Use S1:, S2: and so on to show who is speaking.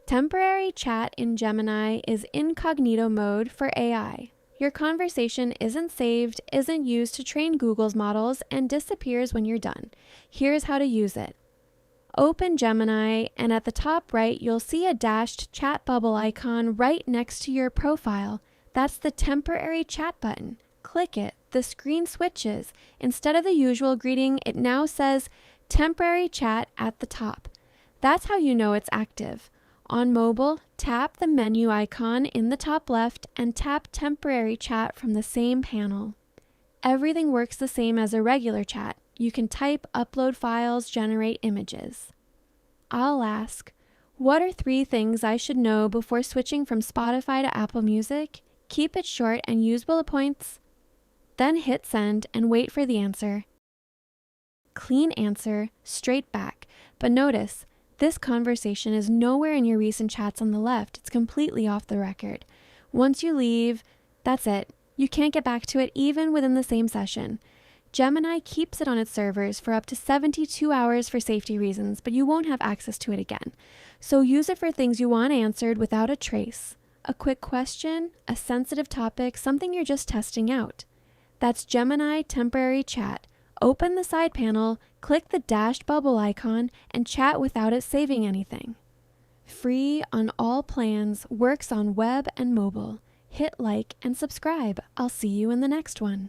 S1: Temporary chat in Gemini is incognito mode for AI. Your conversation isn't saved, isn't used to train Google's models, and disappears when you're done. Here's how to use it. Open Gemini, and at the top right, you'll see a dashed chat bubble icon right next to your profile. That's the temporary chat button. Click it. The screen switches. Instead of the usual greeting, it now says temporary chat at the top. That's how you know it's active. On mobile, tap the menu icon in the top left and tap temporary chat from the same panel. Everything works the same as a regular chat. You can type, upload files, generate images. I'll ask, what are 3 things I should know before switching from Spotify to Apple Music? Keep it short and use bullet points. Then hit send and wait for the answer. Clean answer, straight back. But notice, this conversation is nowhere in your recent chats on the left. It's completely off the record. Once you leave, that's it. You can't get back to it even within the same session. Gemini keeps it on its servers for up to 72 hours for safety reasons, but you won't have access to it again. So use it for things you want answered without a trace. A quick question, a sensitive topic, something you're just testing out. That's Gemini Temporary Chat. Open the side panel, click the dashed bubble icon, and chat without it saving anything. Free on all plans, works on web and mobile. Hit like and subscribe. I'll see you in the next one.